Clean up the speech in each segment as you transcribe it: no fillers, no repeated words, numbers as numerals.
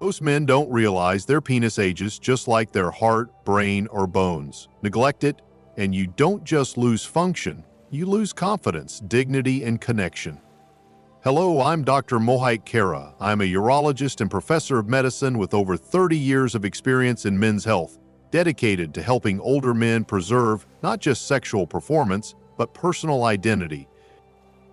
Most men don't realize their penis ages just like their heart, brain, or bones. Neglect it, and you don't just lose function, you lose confidence, dignity, and connection. Hello, I'm Dr. Mohit Kara. I'm a urologist and professor of medicine with over 30 years of experience in men's health, dedicated to helping older men preserve not just sexual performance, but personal identity.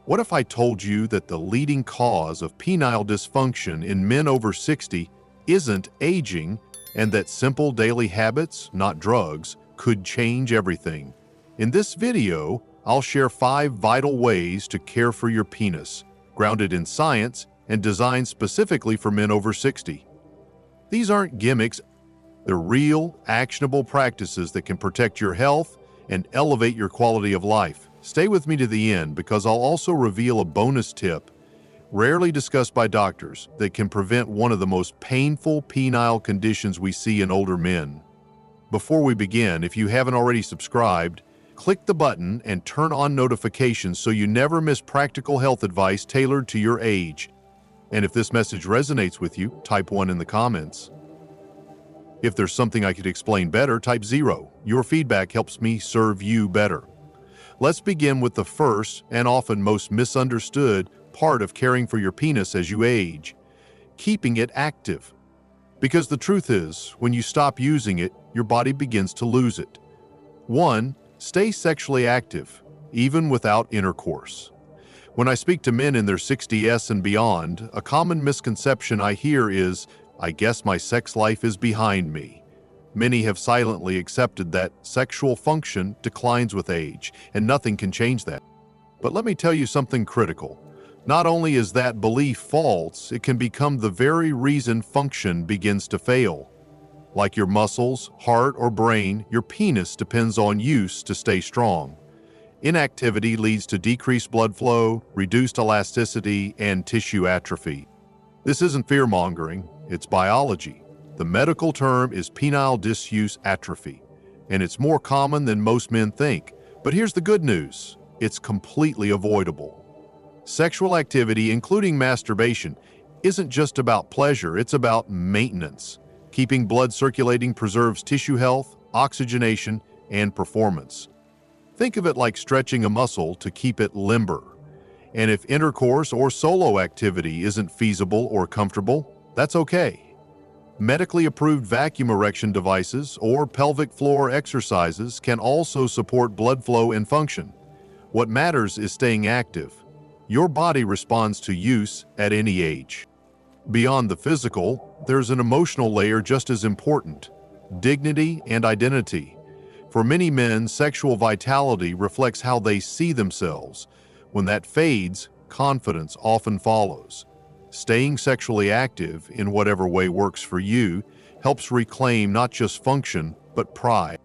What if I told you that the leading cause of penile dysfunction in men over 60 isn't aging, and that simple daily habits, not drugs, could change everything? In this video, I'll share 5 vital ways to care for your penis, grounded in science and designed specifically for men over 60. These aren't gimmicks, they're real, actionable practices that can protect your health and elevate your quality of life. Stay with me to the end because I'll also reveal a bonus tip, rarely discussed by doctors, that can prevent one of the most painful penile conditions we see in older men. Before we begin, if you haven't already subscribed, click the button and turn on notifications so you never miss practical health advice tailored to your age. And if this message resonates with you, type 1 in the comments. If there's something I could explain better, type 0. Your feedback helps me serve you better. Let's begin with the first and often most misunderstood part of caring for your penis as you age: keeping it active. Because the truth is, when you stop using it, your body begins to lose it. 1. Stay sexually active, even without intercourse. When I speak to men in their 60s and beyond, a common misconception I hear is, "I guess my sex life is behind me." Many have silently accepted that sexual function declines with age, and nothing can change that. But let me tell you something critical. Not only is that belief false, it can become the very reason function begins to fail. Like your muscles, heart, or brain, your penis depends on use to stay strong. Inactivity leads to decreased blood flow, reduced elasticity, and tissue atrophy. This isn't fear-mongering, it's biology. The medical term is penile disuse atrophy, and it's more common than most men think. But here's the good news: it's completely avoidable. Sexual activity, including masturbation, isn't just about pleasure, it's about maintenance. Keeping blood circulating preserves tissue health, oxygenation, and performance. Think of it like stretching a muscle to keep it limber. And if intercourse or solo activity isn't feasible or comfortable, that's okay. Medically approved vacuum erection devices or pelvic floor exercises can also support blood flow and function. What matters is staying active. Your body responds to use at any age. Beyond the physical, there's an emotional layer just as important: dignity and identity. For many men, sexual vitality reflects how they see themselves. When that fades, confidence often follows. Staying sexually active, in whatever way works for you, helps reclaim not just function, but pride.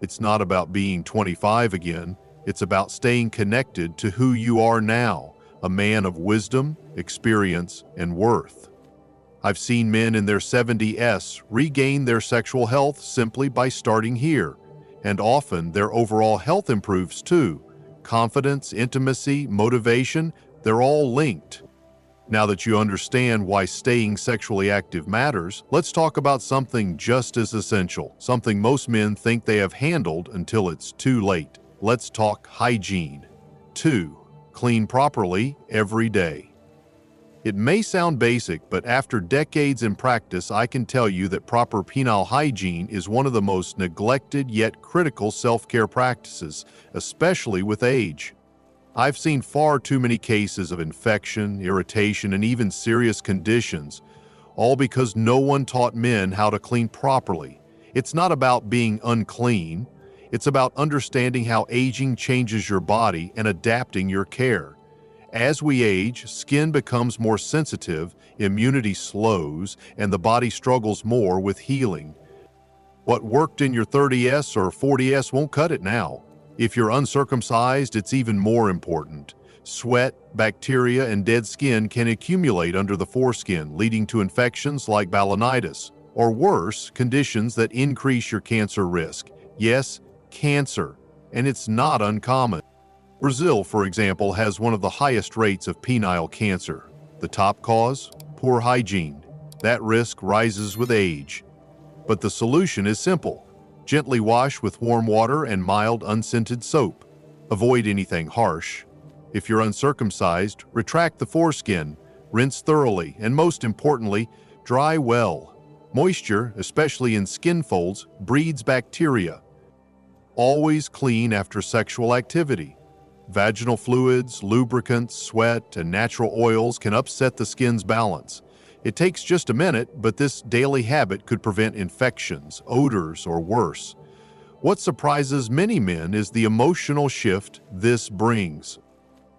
It's not about being 25 again, it's about staying connected to who you are now, a man of wisdom, experience, and worth. I've seen men in their 70s regain their sexual health simply by starting here, and often their overall health improves too. Confidence, intimacy, motivation, they're all linked. Now that you understand why staying sexually active matters, let's talk about something just as essential, something most men think they have handled until it's too late. Let's talk hygiene. 2. Clean properly every day. It may sound basic, but after decades in practice, I can tell you that proper penile hygiene is one of the most neglected yet critical self-care practices, especially with age. I've seen far too many cases of infection, irritation, and even serious conditions, all because no one taught men how to clean properly. It's not about being unclean, it's about understanding how aging changes your body and adapting your care. As we age, skin becomes more sensitive, immunity slows, and the body struggles more with healing. What worked in your 30s or 40s won't cut it now. If you're uncircumcised, it's even more important. Sweat, bacteria, and dead skin can accumulate under the foreskin, leading to infections like balanitis, or worse, conditions that increase your cancer risk. Yes, cancer, and it's not uncommon. Brazil, for example, has one of the highest rates of penile cancer. The top cause? Poor hygiene. That risk rises with age. But the solution is simple. Gently wash with warm water and mild unscented soap. Avoid anything harsh. If you're uncircumcised, retract the foreskin, rinse thoroughly, and most importantly, dry well. Moisture, especially in skin folds, breeds bacteria. Always clean after sexual activity. Vaginal fluids, lubricants, sweat, and natural oils can upset the skin's balance. It takes just a minute, but this daily habit could prevent infections, odors, or worse. What surprises many men is the emotional shift this brings.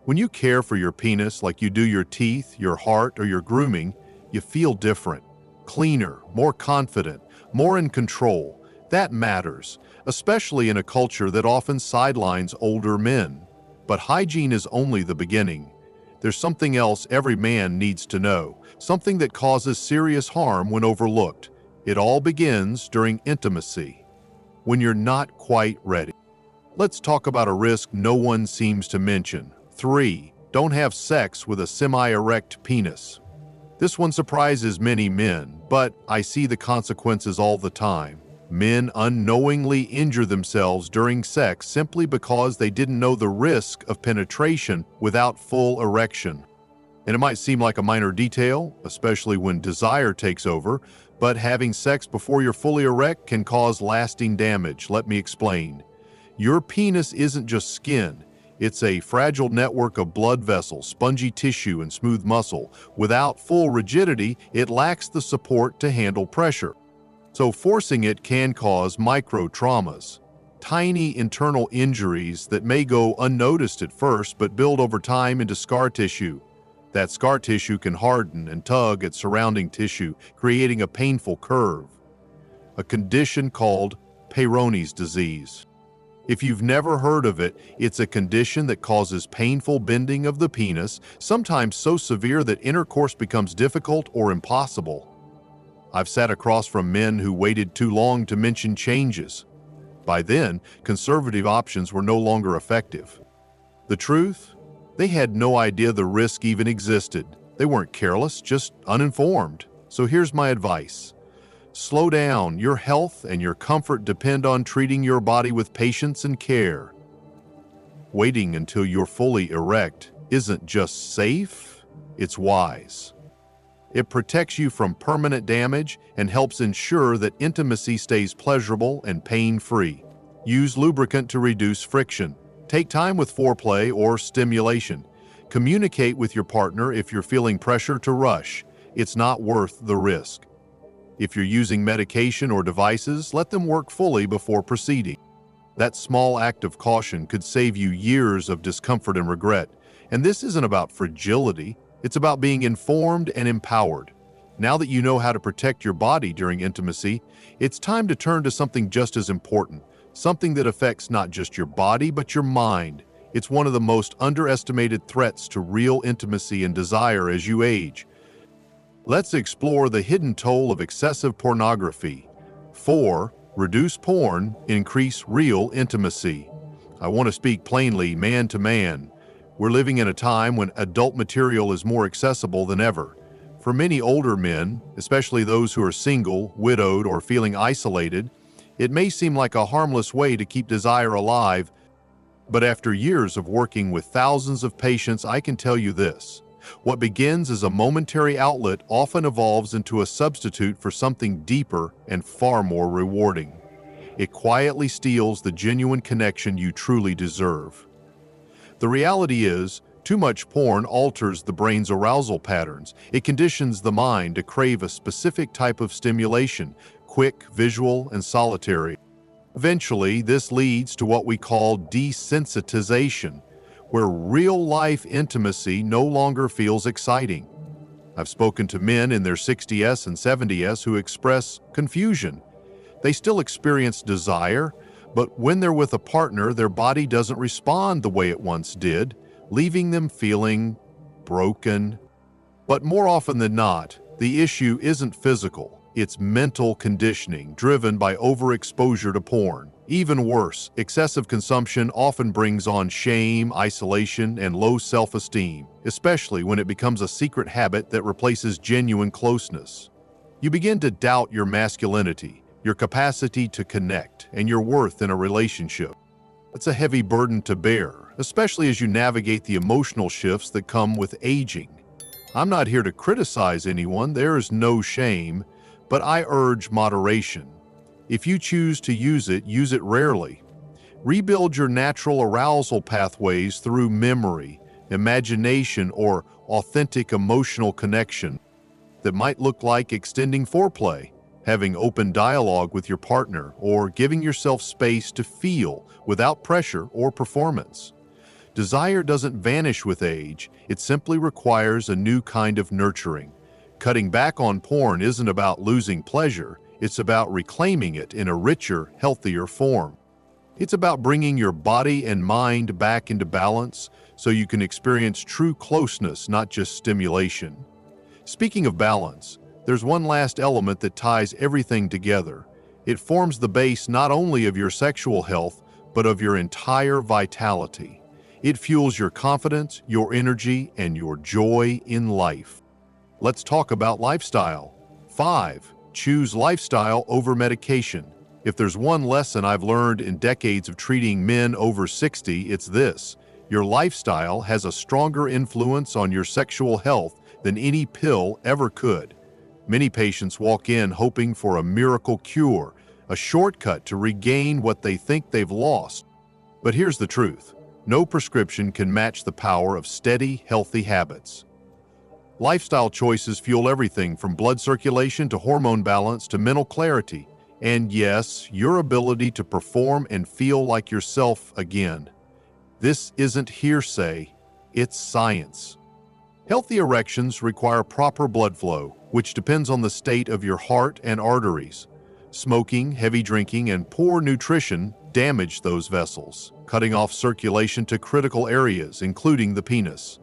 When you care for your penis like you do your teeth, your heart, or your grooming, you feel different, cleaner, more confident, more in control. That matters, especially in a culture that often sidelines older men. But hygiene is only the beginning. There's something else every man needs to know, something that causes serious harm when overlooked. It all begins during intimacy, when you're not quite ready. Let's talk about a risk no one seems to mention. 3. Don't have sex with a semi-erect penis. This one surprises many men, but I see the consequences all the time. Men unknowingly injure themselves during sex simply because they didn't know the risk of penetration without full erection. And it might seem like a minor detail, especially when desire takes over, but having sex before you're fully erect can cause lasting damage. Let me explain. Your penis isn't just skin. It's a fragile network of blood vessels, spongy tissue, and smooth muscle. Without full rigidity, it lacks the support to handle pressure. So forcing it can cause micro-traumas, tiny internal injuries that may go unnoticed at first but build over time into scar tissue. That scar tissue can harden and tug at surrounding tissue, creating a painful curve, a condition called Peyronie's disease. If you've never heard of it, it's a condition that causes painful bending of the penis, sometimes so severe that intercourse becomes difficult or impossible. I've sat across from men who waited too long to mention changes. By then, conservative options were no longer effective. The truth? They had no idea the risk even existed. They weren't careless, just uninformed. So here's my advice. Slow down. Your health and your comfort depend on treating your body with patience and care. Waiting until you're fully erect isn't just safe, it's wise. It protects you from permanent damage and helps ensure that intimacy stays pleasurable and pain-free. Use lubricant to reduce friction. Take time with foreplay or stimulation. Communicate with your partner if you're feeling pressure to rush. It's not worth the risk. If you're using medication or devices, let them work fully before proceeding. That small act of caution could save you years of discomfort and regret. And this isn't about fragility. It's about being informed and empowered. Now that you know how to protect your body during intimacy, it's time to turn to something just as important, something that affects not just your body, but your mind. It's one of the most underestimated threats to real intimacy and desire as you age. Let's explore the hidden toll of excessive pornography. 4. Reduce porn, increase real intimacy. I want to speak plainly, man to man. We're living in a time when adult material is more accessible than ever. For many older men, especially those who are single, widowed, or feeling isolated, it may seem like a harmless way to keep desire alive, but after years of working with thousands of patients, I can tell you this. What begins as a momentary outlet often evolves into a substitute for something deeper and far more rewarding. It quietly steals the genuine connection you truly deserve. The reality is, too much porn alters the brain's arousal patterns. It conditions the mind to crave a specific type of stimulation, quick, visual, and solitary. Eventually, this leads to what we call desensitization, where real-life intimacy no longer feels exciting. I've spoken to men in their 60s and 70s who express confusion. They still experience desire, but when they're with a partner, their body doesn't respond the way it once did, leaving them feeling broken. But more often than not, the issue isn't physical. It's mental conditioning driven by overexposure to porn. Even worse, excessive consumption often brings on shame, isolation, and low self-esteem, especially when it becomes a secret habit that replaces genuine closeness. You begin to doubt your masculinity, your capacity to connect, and your worth in a relationship. It's a heavy burden to bear, especially as you navigate the emotional shifts that come with aging. I'm not here to criticize anyone, there is no shame, but I urge moderation. If you choose to use it rarely. Rebuild your natural arousal pathways through memory, imagination, or authentic emotional connection. That might look like extending foreplay, having open dialogue with your partner, or giving yourself space to feel without pressure or performance. Desire doesn't vanish with age, it simply requires a new kind of nurturing. Cutting back on porn isn't about losing pleasure, it's about reclaiming it in a richer, healthier form. It's about bringing your body and mind back into balance so you can experience true closeness, not just stimulation. Speaking of balance, there's one last element that ties everything together. It forms the base not only of your sexual health, but of your entire vitality. It fuels your confidence, your energy, and your joy in life. Let's talk about lifestyle. 5. Choose lifestyle over medication. If there's one lesson I've learned in decades of treating men over 60, it's this. Your lifestyle has a stronger influence on your sexual health than any pill ever could. Many patients walk in hoping for a miracle cure, a shortcut to regain what they think they've lost. But here's the truth. No prescription can match the power of steady, healthy habits. Lifestyle choices fuel everything from blood circulation to hormone balance to mental clarity. And yes, your ability to perform and feel like yourself again. This isn't hearsay, it's science. Healthy erections require proper blood flow, which depends on the state of your heart and arteries. Smoking, heavy drinking, and poor nutrition damage those vessels, cutting off circulation to critical areas, including the penis.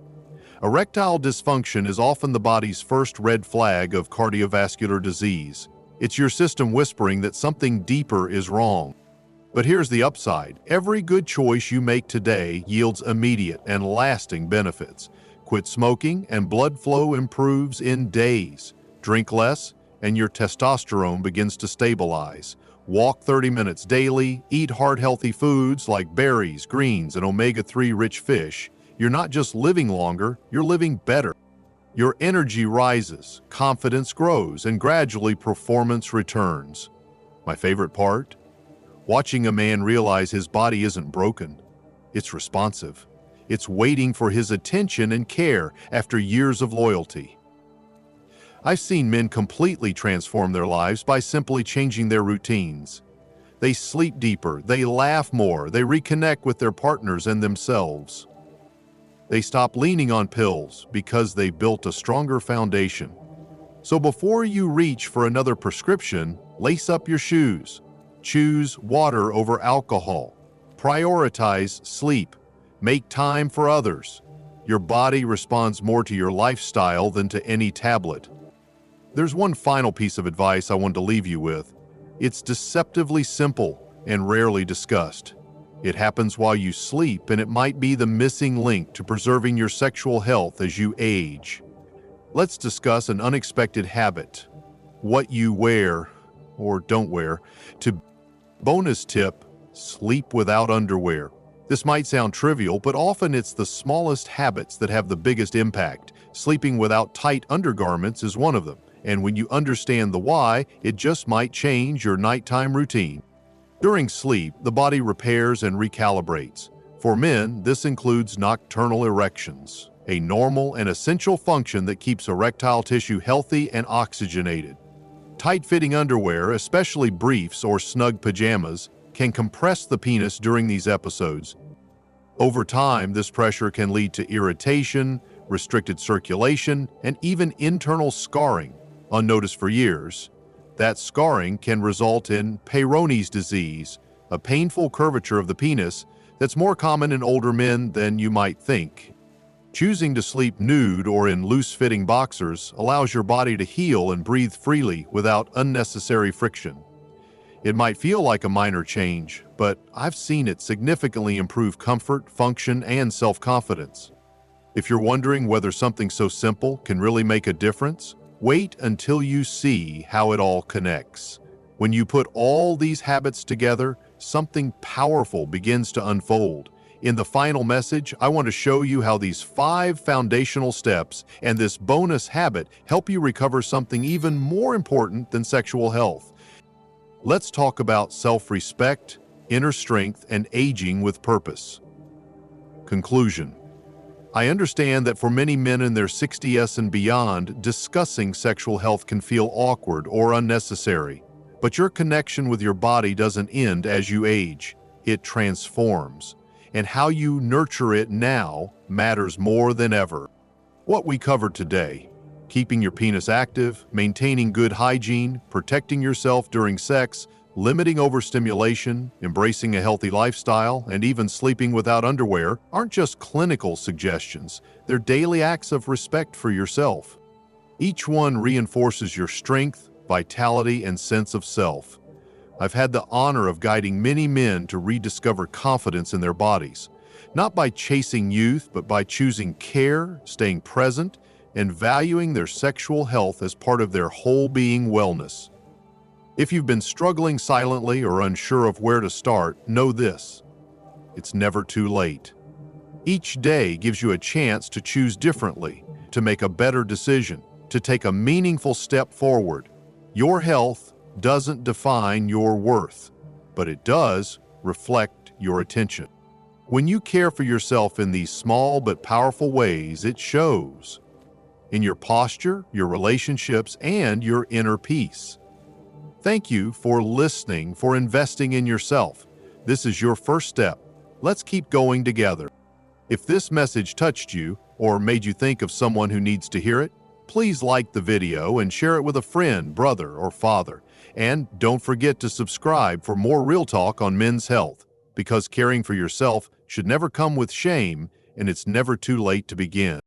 Erectile dysfunction is often the body's first red flag of cardiovascular disease. It's your system whispering that something deeper is wrong. But here's the upside. Every good choice you make today yields immediate and lasting benefits. Quit smoking and blood flow improves in days. Drink less and your testosterone begins to stabilize. Walk 30 minutes daily, eat heart-healthy foods like berries, greens, and omega-3 rich fish. You're not just living longer, you're living better. Your energy rises, confidence grows, and gradually performance returns. My favorite part? Watching a man realize his body isn't broken. It's responsive. It's waiting for his attention and care after years of loyalty. I've seen men completely transform their lives by simply changing their routines. They sleep deeper, they laugh more, they reconnect with their partners and themselves. They stop leaning on pills because they built a stronger foundation. So before you reach for another prescription, lace up your shoes. Choose water over alcohol. Prioritize sleep. Make time for others. Your body responds more to your lifestyle than to any tablet. There's one final piece of advice I want to leave you with. It's deceptively simple and rarely discussed. It happens while you sleep, and it might be the missing link to preserving your sexual health as you age. Let's discuss an unexpected habit. What you wear, or don't wear. Bonus tip, sleep without underwear. This might sound trivial, but often it's the smallest habits that have the biggest impact. Sleeping without tight undergarments is one of them. And when you understand the why, it just might change your nighttime routine. During sleep, the body repairs and recalibrates. For men, this includes nocturnal erections, a normal and essential function that keeps erectile tissue healthy and oxygenated. Tight-fitting underwear, especially briefs or snug pajamas, can compress the penis during these episodes. Over time, this pressure can lead to irritation, restricted circulation, and even internal scarring, unnoticed for years. That scarring can result in Peyronie's disease, a painful curvature of the penis that's more common in older men than you might think. Choosing to sleep nude or in loose-fitting boxers allows your body to heal and breathe freely without unnecessary friction. It might feel like a minor change, but I've seen it significantly improve comfort, function, and self-confidence. If you're wondering whether something so simple can really make a difference, Wait until you see how it all connects. When you put all these habits together, something powerful begins to unfold. In the final message, I want to show you how these 5 foundational steps and this bonus habit help you recover something even more important than sexual health. Let's talk about self-respect, inner strength, and aging with purpose. Conclusion. I understand that for many men in their 60s and beyond, discussing sexual health can feel awkward or unnecessary. But your connection with your body doesn't end as you age. It transforms. And how you nurture it now matters more than ever. What we covered today: keeping your penis active, maintaining good hygiene, protecting yourself during sex, limiting overstimulation, embracing a healthy lifestyle, and even sleeping without underwear, aren't just clinical suggestions. They're daily acts of respect for yourself. Each one reinforces your strength, vitality, and sense of self. I've had the honor of guiding many men to rediscover confidence in their bodies, not by chasing youth, but by choosing care, staying present, and valuing their sexual health as part of their whole being wellness. If you've been struggling silently or unsure of where to start, know this: it's never too late. Each day gives you a chance to choose differently, to make a better decision, to take a meaningful step forward. Your health doesn't define your worth, but it does reflect your attention. When you care for yourself in these small but powerful ways, it shows in your posture, your relationships, and your inner peace. Thank you for listening, for investing in yourself. This is your first step. Let's keep going together. If this message touched you or made you think of someone who needs to hear it, please like the video and share it with a friend, brother, or father. And don't forget to subscribe for more real talk on men's health, because caring for yourself should never come with shame, and it's never too late to begin.